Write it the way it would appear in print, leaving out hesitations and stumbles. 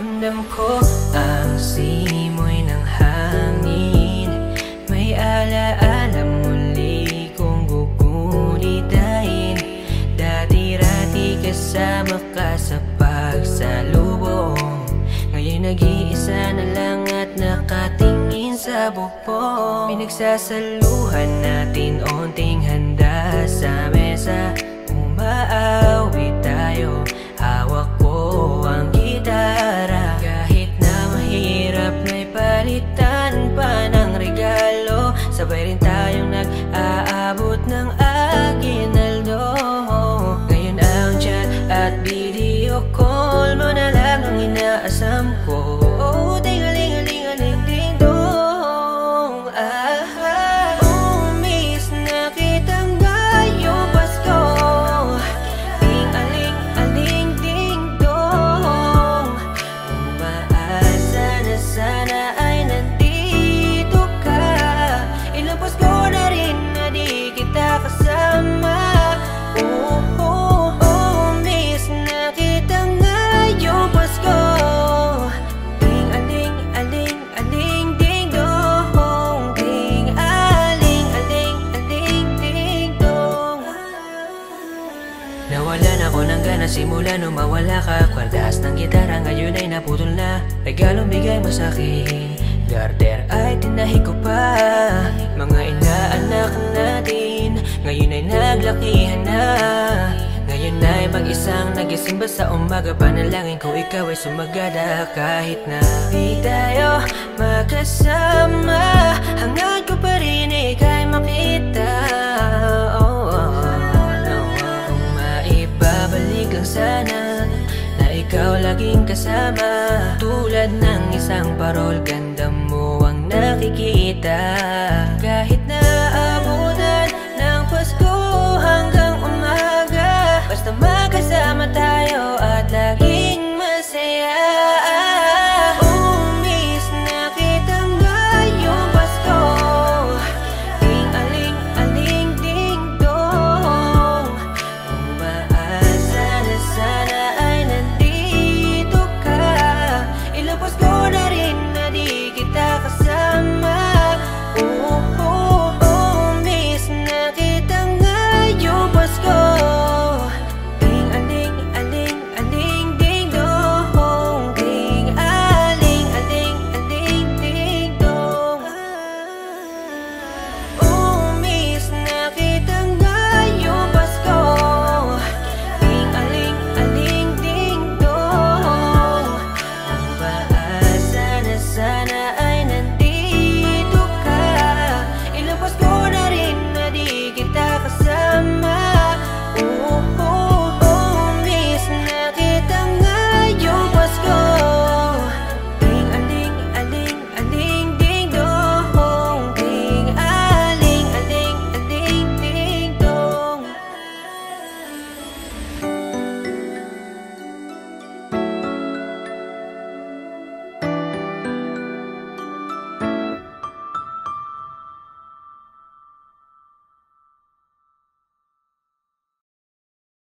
Ramdam ko ang simoy ng hangin, may alaala muli kong gugulitain. Dati-rati kasama ka sa pagsalubong, ngayon nag-iisa na lang at nakatingin sa bubong. Pinagsasaluhan natin onting handa sa mesa, umaawit tayo, hawak ko ang gitara. Kahit na mahirap na'y palitan pa ng regalo, sabay rin tayong nag-aabot ng aginaldo. Ngayon ang chat at video call mo na lang ang inaasam ko. Oh, ting-a-ling-a-ling-a-ling-ding dong. Miss na kitang ngayong Pasko. Ting-a-ling-a-ling-ding dong. Umaasa na sana ay nandito ka. Ilang Pasko na rin na di kita kasama. Miss na kitang ngayong Pasko. Ting-aling-aling-aling-ding dong. Ting-aling-aling-aling-ding dong. Nawalan ako ng gana simula nung mawala ka. Kwardas ng gitara ngayon ay naputol na. Regalong bigay mo sa'kin, garter ay tinahi ko pa. Mga inaanak natin ngayon ay naglakihan na. Ngayon ay mag-isang nagisimba sa umaga. Panalangin ko ikaw ay sumagada. Kahit na di tayo magkasama, hangad ko pa rin ika'y makita. Kung maibabalik lang sana na ikaw laging kasama. Tulad ng isang parol, ganda mo ang nakikita. Kahit